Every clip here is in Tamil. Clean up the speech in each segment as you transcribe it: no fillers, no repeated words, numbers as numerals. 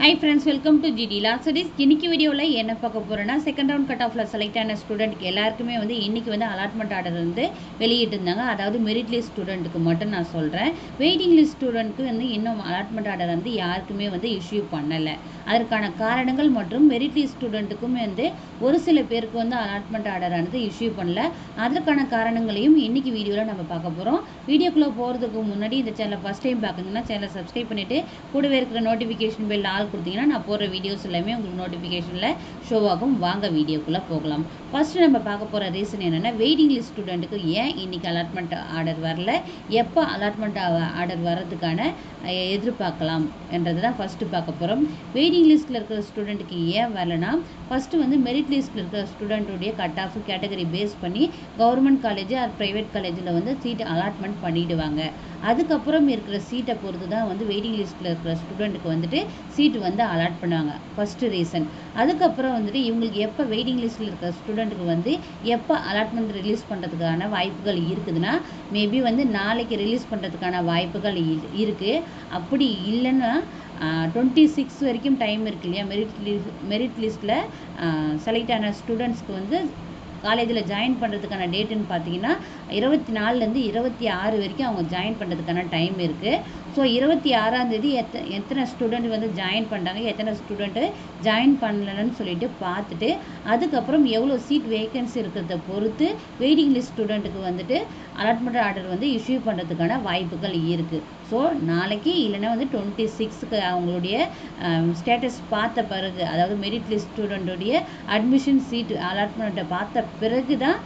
Hi friends, welcome to GD Last Studies. இன்னைக்கு வீடியோல என்ன பார்க்க போறேன்னா செகண்ட் ரவுண்ட் கட் ஆஃப்ல செலக்ட் ஆன ஸ்டூடெண்ட்க்கு எல்லாருக்குமே வந்து இன்னைக்கு வந்து அலாட்மெண்ட் ஆர்டர் வந்து வெளியிட்டிருந்தாங்க. அதாவது மெரிட் லிஸ்ட் ஸ்டூடெண்ட்க்கு மட்டும் நான் சொல்றேன். வெயிட்டிங் லிஸ்ட் ஸ்டூடெண்ட்க்கு வந்து இன்னும் அலாட்மெண்ட் ஆர்டர் வந்து யாருக்குமே வந்து இஷ்யூ பண்ணல. அதற்கான காரணங்கள் மற்றும் மெரிட் லிஸ்ட் ஸ்டூடெண்ட்க்கும் வந்து ஒரு சில பேருக்கு வந்து அலாட்மெண்ட் ஆர்டர் வந்து இஷ்யூ பண்ணல. அதற்கான காரணங்களையும் இன்னைக்கு வீடியோல நம்ம பார்க்க போறோம். வீடியோக்குள்ள போறதுக்கு முன்னாடி இந்த சேனலை ஃபர்ஸ்ட் டைம் பார்க்குறீங்கன்னா சேனலை சப்ஸ்கிரைப் பண்ணிட்டு கூடவே இருக்கிற நோட்டிஃபிகேஷன் பெல் ஆல் கொடுத்தீங்கன்னா நான் போடுற வீடியோஸ் எல்லாமே உங்களுக்கு நோட்டிஃபிகேஷனில் ஷோ ஆகும். வாங்க வீடியோக்குள்ளே போகலாம். ஃபர்ஸ்ட் நம்ம பார்க்க போகிற ரீசன் என்னென்னா வெயிட்டிங் லிஸ்ட் ஸ்டூடெண்ட்டுக்கு ஏன் இன்னைக்கு அலாட்மெண்ட் ஆர்டர் வரல, எப்போ அலாட்மெண்ட் ஆர்டர் வர்றதுக்கான எதிர்பார்க்கலாம் என்றது தான் ஃபஸ்ட்டு பார்க்க போகிறோம். வெயிட்டிங் லிஸ்ட்டில் இருக்கிற ஸ்டூடெண்ட்டுக்கு ஏன் வரலனா, ஃபஸ்ட்டு வந்து மெரிட் லிஸ்ட்டில் இருக்கிற ஸ்டூடெண்ட்டுடைய கட் ஆஃப் கேட்டகரி பேஸ் பண்ணி கவர்மெண்ட் காலேஜ் ஆர் ப்ரைவேட் காலேஜில் வந்து சீட் அலாட்மெண்ட் பண்ணிவிடுவாங்க. அதுக்கப்புறம் இருக்கிற சீட்டை பொறுத்து தான் வந்து வெயிட்டிங் லிஸ்ட்டில் இருக்கிற ஸ்டூடெண்ட்டுக்கு வந்துட்டு சீட்டு வந்து அலாட் பண்ணுவாங்க. First reason. அதுக்கப்புறம் வந்துட்டு இவங்களுக்கு எப்போ வெயிட்டிங் லிஸ்ட்டில் இருக்கிற ஸ்டூடெண்ட்டுக்கு வந்து எப்போ அலாட்மெண்ட் ரிலீஸ் பண்ணுறதுக்கான வாய்ப்புகள் இருக்குதுன்னா, மேபி வந்து நாளைக்கு ரிலீஸ் பண்ணுறதுக்கான வாய்ப்புகள் இருக்குது. அப்படி இல்லைன்னா 26 வரைக்கும் டைம் இருக்கு இல்லையா, மெரிட் லிஸ்ட்டில் செலக்ட் ஆன ஸ்டூடெண்ட்ஸ்க்கு வந்து காலேஜில் ஜாயின் பண்ணுறதுக்கான டேட்டுன்னு பார்த்தீங்கன்னா 24லேருந்து 26 வரைக்கும் அவங்க ஜாயின் பண்ணுறதுக்கான டைம் இருக்குது. ஸோ 26ஆந்தேதி எத்தனை ஸ்டூடெண்ட் வந்து ஜாயின் பண்ணுறாங்க, எத்தனை ஸ்டூடெண்ட்டு ஜாயின் பண்ணலன்னு சொல்லிட்டு பார்த்துட்டு அதுக்கப்புறம் எவ்வளோ சீட் வேகன்சி இருக்கிறத பொறுத்து வெயிட்டிங் லிஸ்ட் ஸ்டூடெண்ட்டுக்கு வந்துட்டு அலாட்மெண்ட் ஆர்டர் வந்து இஷ்யூ பண்ணுறதுக்கான வாய்ப்புகள் இருக்குது. ஸோ நாளைக்கு இல்லைன்னா வந்து 26க்கு அவங்களுடைய ஸ்டேட்டஸ் பார்த்த பிறகு, அதாவது மெரிட் லிஸ்ட் ஸ்டூடெண்ட்டுடைய அட்மிஷன் சீட் அலாட்மெண்ட்டை பார்த்த பிறகு தான்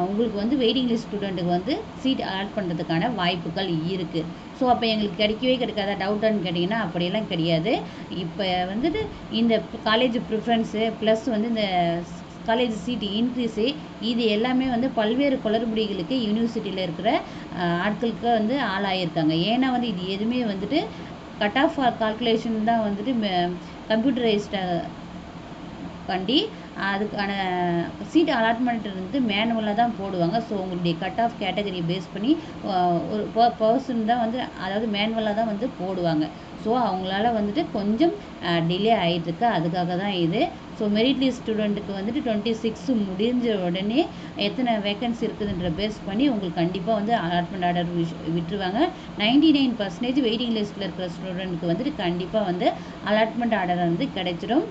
உங்களுக்கு வந்து வெயிட்டிங் லிஸ்ட் ஸ்டூடெண்ட்டுக்கு வந்து சீட் அலாட் பண்ணுறதுக்கான வாய்ப்புகள் இருக்குது. ஸோ அப்போ எங்களுக்கு கிடைக்கவே கிடைக்காத டவுட்டான்னு கேட்டிங்கன்னா அப்படியெல்லாம் கிடையாது. இப்போ வந்துட்டு இந்த காலேஜ் ப்ரிஃபரன்ஸு ப்ளஸ் வந்து இந்த காலேஜ் சீட் இன்க்ரீஸு இது எல்லாமே வந்து பல்வேறு குளறுபடிகளுக்கு யூனிவர்சிட்டியில் இருக்கிற ஆட்களுக்கு வந்து ஆளாயிருக்காங்க. ஏன்னா வந்து இது எதுவுமே வந்துட்டு கட் ஆஃப் கால்குலேஷன் தான் வந்துட்டு கம்ப்யூட்டரைஸ்ட பண்ணி அதுக்கான சீட் அலாட்மெண்ட் வந்து மேனுவலாக தான் போடுவாங்க. ஸோ உங்களுடைய கட் ஆஃப் கேட்டகரி பேஸ் பண்ணி ஒரு பர்சன் தான் வந்து, அதாவது மேனுவலாக தான் வந்து போடுவாங்க. ஸோ அவங்களால வந்துட்டு கொஞ்சம் டிலே ஆகிட்டுருக்கு. அதுக்காக தான் இது. ஸோ மெரிட் லிஸ்ட் ஸ்டூடெண்ட்டுக்கு வந்துட்டு 26 முடிஞ்ச உடனே எத்தனை வேகன்சி இருக்குதுன்ற பேஸ் பண்ணி உங்களுக்கு கண்டிப்பாக வந்து அலாட்மெண்ட் ஆர்டர் விட்டுருவாங்க. 99% வெயிட்டிங் லிஸ்ட்டில் இருக்கிற ஸ்டூடெண்ட்டுக்கு வந்துட்டு கண்டிப்பாக வந்து அலாட்மெண்ட் ஆர்டர் வந்து கிடைச்சிடும்.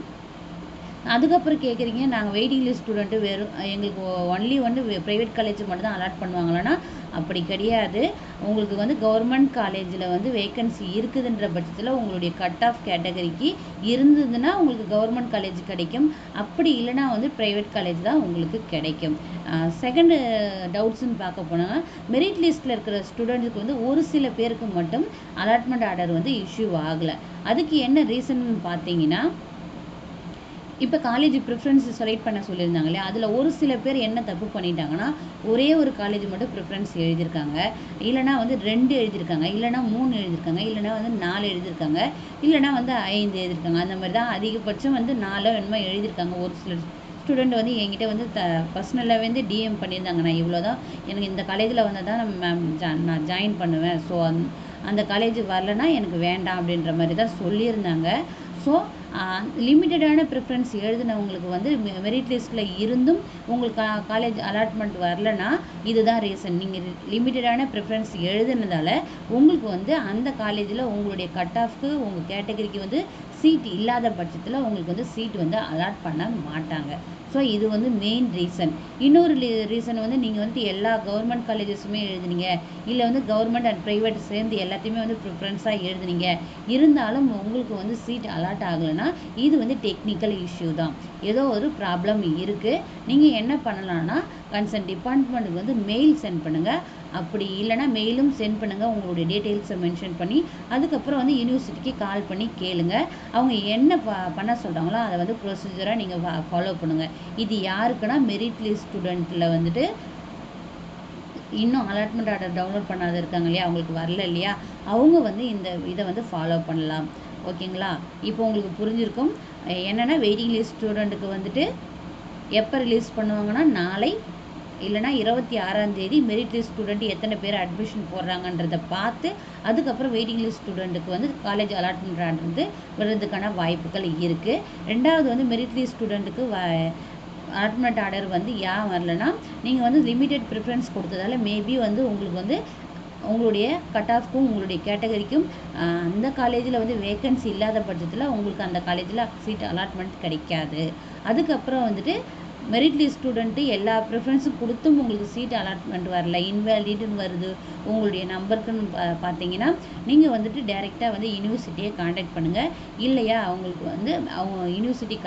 அதுக்கப்புறம் கேட்குறீங்க, நாங்கள் வெயிட்டிங் லிஸ்ட் ஸ்டூடெண்ட்டு வெறும் எங்களுக்கு ஒன்லி வந்து ப்ரைவேட் காலேஜ் மட்டும் தான் அலாட் பண்ணுவாங்களான்னா அப்படி கிடையாது. உங்களுக்கு வந்து கவர்மெண்ட் காலேஜில் வந்து வேக்கன்சி இருக்குதுன்ற பட்சத்தில் உங்களுடைய கட் ஆஃப் கேட்டகரிக்கு இருந்ததுன்னா உங்களுக்கு கவர்மெண்ட் காலேஜ் கிடைக்கும். அப்படி இல்லைனா வந்து ப்ரைவேட் காலேஜ் தான் உங்களுக்கு கிடைக்கும். செகண்டு டவுட்ஸ்ன்னு பார்க்க போனால் மெரிட் லிஸ்ட்டில் இருக்கிற ஸ்டூடெண்ட்ஸுக்கு வந்து ஒரு சில பேருக்கு மட்டும் அலாட்மெண்ட் ஆர்டர் வந்து இஷ்யூ ஆகலை. அதுக்கு என்ன ரீசன் பார்த்தீங்கன்னா, இப்போ காலேஜ் ப்ரிஃபரன்ஸ் செலக்ட் பண்ண சொல்லியிருந்தாங்க இல்லையா, அதில் ஒரு சில பேர் என்ன தப்பு பண்ணிட்டாங்கன்னா, ஒரே ஒரு காலேஜ் மட்டும் ப்ரிஃபரன்ஸ் எழுதியிருக்காங்க, இல்லைனா வந்து 2 எழுதியிருக்காங்க, இல்லைனா 3 எழுதியிருக்காங்க, இல்லைனா வந்து 4 எழுதியிருக்காங்க, இல்லைனா வந்து 5 எழுதியிருக்காங்க. அந்த மாதிரி தான் அதிகபட்சம் வந்து 4 என்னமோ எழுதியிருக்காங்க. ஒரு சில ஸ்டூடெண்ட் வந்து என்கிட்ட வந்து பர்சனலாகவே வந்து டிஎம் பண்ணியிருந்தாங்க, நான் இவ்வளோ தான் எனக்கு இந்த காலேஜில் வந்தால் தான் நான் ஜாயின் பண்ணுவேன், ஸோ அந்த காலேஜ் வரலன்னா எனக்கு வேண்டாம் அப்படின்ற மாதிரி தான் சொல்லியிருந்தாங்க. ஸோ லிமிட்டடான ப்ரிஃபரன்ஸ் எழுதினவங்களுக்கு வந்து மெரிட் லிஸ்ட்டில் இருந்தும் உங்களுக்கு காலேஜ் அலாட்மெண்ட் வரலன்னா இதுதான் ரீசன். நீங்கள் லிமிட்டடான ப்ரிஃபரன்ஸ் எழுதுனதால உங்களுக்கு வந்து அந்த காலேஜில் உங்களுடைய கட் ஆஃப்க்கு உங்கள் கேட்டகரிக்கு வந்து சீட் இல்லாத பட்சத்தில் உங்களுக்கு வந்து சீட் வந்து அலாட் பண்ண மாட்டாங்க. ஸோ இது வந்து மெயின் ரீசன். இன்னொரு ரீசன் வந்து நீங்கள் வந்துட்டு எல்லா கவர்மெண்ட் காலேஜஸுமே எழுதுனீங்க, இல்லை வந்து கவர்மெண்ட் அண்ட் ப்ரைவேட் சேர்ந்து எல்லாத்தையுமே வந்து ப்ரிஃபரன்ஸாக எழுதுனீங்க, இருந்தாலும் உங்களுக்கு வந்து சீட் அலாட் ஆகலைன்னா இது வந்து டெக்னிக்கல் இஷ்யூ தான். ஏதோ ஒரு ப்ராப்ளம் இருக்குது. நீங்கள் என்ன பண்ணலான்னா கன்சர்ன் டிபார்ட்மெண்ட்டுக்கு வந்து மெயில் சென்ட் பண்ணுங்கள். அப்படி இல்லைனா மெயிலும் சென்ட் பண்ணுங்கள், உங்களுடைய டீட்டெயில்ஸை மென்ஷன் பண்ணி. அதுக்கப்புறம் வந்து யூனிவர்சிட்டிக்கு கால் பண்ணி கேளுங்க. அவங்க என்ன பண்ண சொல்கிறாங்களோ அதை வந்து ப்ரொசீஜராக நீங்கள் ஃபாலோ பண்ணுங்கள். இது யாருக்குன்னா மெரிட் லிஸ்ட் ஸ்டூடெண்ட்டில் வந்துட்டு இன்னும் அலாட்மெண்ட் ஆர்டர் டவுன்லோட் பண்ணாத இருக்காங்க இல்லையா, அவங்களுக்கு வரல இல்லையா, அவங்க வந்து இதை வந்து ஃபாலோ பண்ணலாம். ஓகேங்களா? இப்போ உங்களுக்கு புரிஞ்சிருக்கும் என்னென்னா வெயிட்டிங் லிஸ்ட் ஸ்டூடெண்ட்டுக்கு வந்துட்டு எப்போ ரிலீஸ் பண்ணுவாங்கன்னா நாளை இல்லைனா 26ஆம் தேதி மெரிட் லிஸ்ட் ஸ்டூடெண்ட் எத்தனை பேர் அட்மிஷன் போடுறாங்கன்றதை பார்த்து அதுக்கப்புறம் வெயிட்டிங் லிஸ்ட் ஸ்டூடெண்ட்டுக்கு வந்து காலேஜ் அலாட்மெண்ட் ஆனது வர்றதுக்கான வாய்ப்புகள் இருக்குது. ரெண்டாவது வந்து மெரிட் லிஸ்ட் ஸ்டூடெண்ட்டுக்கு அலாட்மெண்ட் ஆர்டர் வந்து ஏன் வரலன்னா, நீங்கள் வந்து லிமிடெட் ப்ரிஃபரன்ஸ் கொடுத்ததால மேபி வந்து உங்களுக்கு வந்து உங்களுடைய கட் ஆஃப்க்கும் உங்களுடைய கேட்டகரிக்கும் அந்த காலேஜில் வந்து வேக்கன்சி இல்லாத பட்சத்தில் உங்களுக்கு அந்த காலேஜில் சீட் அலாட்மெண்ட் கிடைக்காது. அதுக்கப்புறம் வந்துட்டு மெரிட் லிஸ்ட் ஸ்டூடெண்ட்டு எல்லா ப்ரிஃபரன்ஸும் கொடுத்தும் உங்களுக்கு சீட் அலாட்மெண்ட் வரல, இன்வேலிடுன்னு வருது உங்களுடைய நம்பருக்குன்னு பார்த்தீங்கன்னா, நீங்கள் வந்துட்டு டைரெக்டாக வந்து யூனிவர்சிட்டியை காண்டாக்ட் பண்ணுங்கள். இல்லையா அவங்களுக்கு வந்து அவங்க யூனிவர்சிட்டி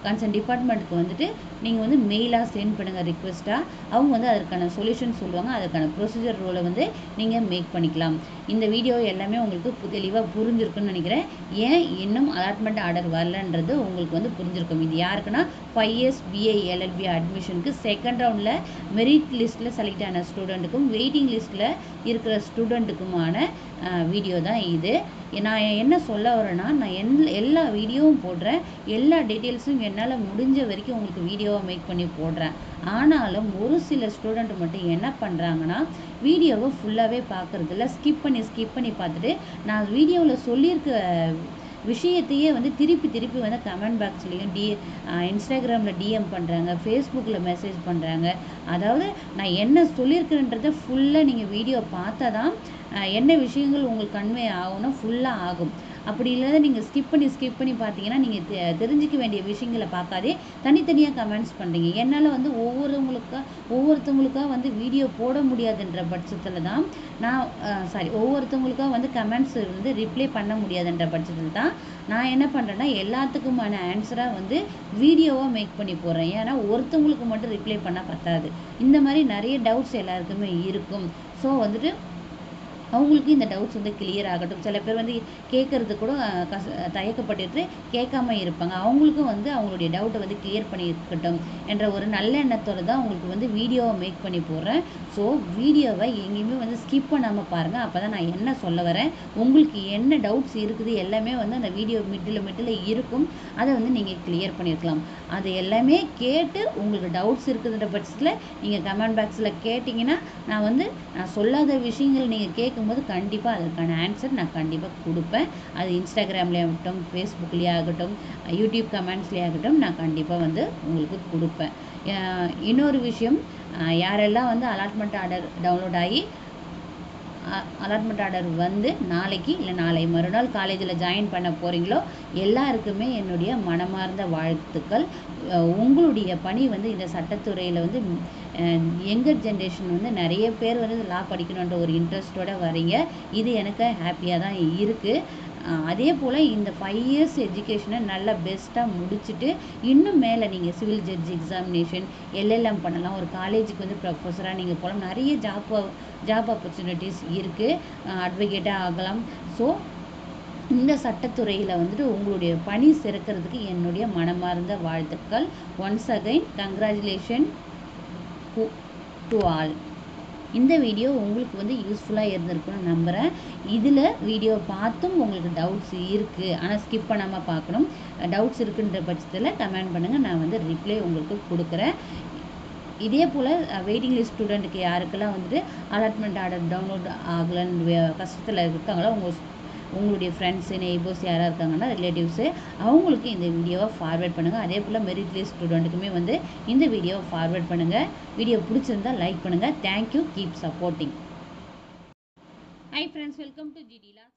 கன்சர்ன் டிபார்ட்மெண்ட்டுக்கு வந்துட்டு நீங்கள் வந்து மெயிலாக சென்ட் பண்ணுங்கள் ரிக்வெஸ்ட்டாக. அவங்க வந்து அதற்கான சொல்யூஷன் சொல்லுவாங்க. அதற்கான ப்ரொசீஜர் ரூலை வந்து நீங்கள் மேக் பண்ணிக்கலாம். இந்த வீடியோ எல்லாமே உங்களுக்கு தெளிவாக புரிஞ்சிருக்குன்னு நினைக்கிறேன். ஏன் இன்னும் அலாட்மெண்ட் ஆர்டர் வரலன்றது உங்களுக்கு வந்து புரிஞ்சிருக்கும். இது யாருக்குன்னா 5 இயர்ஸ் BA LLB அட்மிஷனுக்கு செகண்ட் ரவுண்டில் மெரிட் லிஸ்ட்டில் செலக்ட் ஆன ஸ்டூடெண்ட்டுக்கும் வெயிட்டிங் லிஸ்ட்டில் இருக்கிற ஸ்டூடெண்ட்டுக்குமான வீடியோ தான் இது. நான் என்ன சொல்ல வரேன்னா, நான் எல்லா வீடியோவும் போடுறேன். எல்லா டீட்டெயில்ஸும் என்னால் முடிஞ்ச வரைக்கும் உங்களுக்கு வீடியோவை மேக் பண்ணி போடுறேன். ஆனாலும் ஒரு சில ஸ்டூடெண்ட் மட்டும் என்ன பண்ணுறாங்கன்னா, வீடியோவை ஃபுல்லாகவே பார்க்குறதில்ல, ஸ்கிப் பண்ணி பார்த்துட்டு நான் வீடியோவில் சொல்லியிருக்க விஷயத்தையே வந்து திருப்பி வந்து கமெண்ட் பாக்ஸ்லேயும் இன்ஸ்டாகிராமில் DM பண்ணுறாங்க, ஃபேஸ்புக்கில் மெசேஜ் பண்ணுறாங்க. அதாவது நான் என்ன சொல்லியிருக்கிறேன்றதை ஃபுல்லாக நீங்கள் வீடியோ பார்த்தா தான் என்ன விஷயங்கள் உங்களுக்கு கன்வே ஆகும்னா ஃபுல்லாக ஆகும். அப்படி இல்லாத நீங்கள் ஸ்கிப் பண்ணி பார்த்தீங்கன்னா நீங்கள் தெரிஞ்சிக்க வேண்டிய விஷயங்களை பார்க்காதே தனித்தனியாக கமெண்ட்ஸ் பண்ணுறீங்க. என்னால் வந்து ஒவ்வொருத்தவங்களுக்காக வந்து வீடியோ போட முடியாதுன்ற பட்சத்தில் தான் ஒவ்வொருத்தவங்களுக்காக வந்து கமெண்ட்ஸ் வந்து ரிப்ளை பண்ண முடியாதுன்ற பட்சத்தில் தான் நான் என்ன பண்ணுறேன்னா எல்லாத்துக்குமான ஆன்சராக வந்து வீடியோவாக மேக் பண்ணி போடுறேன். ஏன்னா ஒருத்தவங்களுக்கு மட்டும் ரிப்ளை பண்ணால் பத்தாது. இந்த மாதிரி நிறைய டவுட்ஸ் எல்லாருக்குமே இருக்கும். ஸோ வந்துட்டு அவங்களுக்கு இந்த டவுட்ஸ் வந்து கிளியர் ஆகட்டும். சில பேர் வந்து கேட்குறது கூட தயக்கப்பட்டுட்டு கேட்காம இருப்பாங்க. அவங்களுக்கும் வந்து அவங்களுடைய டவுட்டை வந்து கிளியர் பண்ணி இருக்கட்டும் என்ற ஒரு நல்ல எண்ணத்தோடு தான் உங்களுக்கு வந்து வீடியோவை மேக் பண்ணி போடுறேன். ஸோ வீடியோவை எங்கேயுமே வந்து ஸ்கிப் பண்ணாமல் பாருங்கள். அப்போ தான் நான் என்ன சொல்ல வரேன், உங்களுக்கு என்ன டவுட்ஸ் இருக்குது எல்லாமே வந்து அந்த வீடியோ மிட்டில் இருக்கும். அதை வந்து நீங்கள் கிளியர் பண்ணியிருக்கலாம். அது எல்லாமே கேட்டு உங்களுக்கு டவுட்ஸ் இருக்குதுன்ற பட்சத்தில் நீங்கள் கமெண்ட் பாக்ஸில் கேட்டிங்கன்னா நான் சொல்லாத விஷயங்கள் நீங்கள் கேட்கும்போது கண்டிப்பாக அதற்கான ஆன்சர் நான் கண்டிப்பாக கொடுப்பேன். அது இன்ஸ்டாகிராம்லேயே ஆகட்டும், ஃபேஸ்புக்லேயே ஆகட்டும், யூடியூப் கமெண்ட்ஸ்லேயே ஆகட்டும், நான் கண்டிப்பாக வந்து உங்களுக்கு கொடுப்பேன். இன்னொரு விஷயம், யாரெல்லாம் வந்து அலாட்மெண்ட் ஆர்டர் டவுன்லோட் ஆகி அலாட்மெண்ட் ஆர்டர் வந்து நாளைக்கு இல்லை நாளை மறுநாள் காலேஜில் ஜாயின் பண்ண போகிறீங்களோ எல்லாருக்குமே என்னுடைய மனமார்ந்த வாழ்த்துக்கள். உங்களுடைய பணி வந்து இந்த சட்டத்துறையில் வந்து யங்கர் ஜென்ரேஷன் வந்து நிறைய பேர் வந்து லா படிக்கணுன்ற ஒரு இன்ட்ரெஸ்ட்டோடு வரீங்க. இது எனக்கு ஹாப்பியாக தான் இருக்குது. அதே போல் இந்த 5 இயர்ஸ் எஜுகேஷனை நல்லா பெஸ்ட்டாக முடிச்சுட்டு இன்னும் மேலே நீங்கள் சிவில் ஜட்ஜ் எக்ஸாமினேஷன் LLM பண்ணலாம். ஒரு காலேஜுக்கு வந்து ப்ரொஃபஸராக நீங்கள் போகலாம். நிறைய ஜாப் ஆப்பர்ச்சுனிட்டிஸ் இருக்குது. அட்வொகேட்டாக ஆகலாம். ஸோ இந்த சட்டத்துறையில் வந்துட்டு உங்களுடைய பணி சிறக்கிறதுக்கு என்னுடைய மனமார்ந்த வாழ்த்துக்கள். Once again congratulation to all. இந்த வீடியோ உங்களுக்கு வந்து யூஸ்ஃபுல்லாக இருந்திருக்குன்னு நம்புகிறேன். இதில் வீடியோ பார்த்தும் உங்களுக்கு டவுட்ஸ் இருக்குது, ஆனால் ஸ்கிப் பண்ணாமல் பார்க்கணும். டவுட்ஸ் இருக்குன்ற பட்சத்தில் கமெண்ட் பண்ணுங்கள், நான் வந்து ரிப்ளை உங்களுக்கு கொடுக்குறேன். இதே போல் வெயிட்டிங் லிஸ்ட் ஸ்டூடெண்ட்டுக்கு யாருக்கெல்லாம் வந்துட்டு அலாட்மெண்ட் ஆர்டர் டவுன்லோட் ஆகலன்னு கஷ்டத்தில் இருக்காங்களோ உங்களுடைய ஃப்ரெண்ட்ஸு நெய்பர்ஸ் யாராக இருக்காங்கன்னா ரிலேட்டிவ்ஸு அவங்களுக்கு இந்த வீடியோவை ஃபார்வேர்ட் பண்ணுங்கள். அதே போல் மெரிட் லிஸ்ட் ஸ்டூடெண்ட்டுக்குமே வந்து இந்த வீடியோவை ஃபார்வேர்ட் பண்ணுங்கள். வீடியோ பிடிச்சிருந்தால் லைக் பண்ணுங்கள். Thank you. Keep supporting. Hi friends, welcome to GD Law.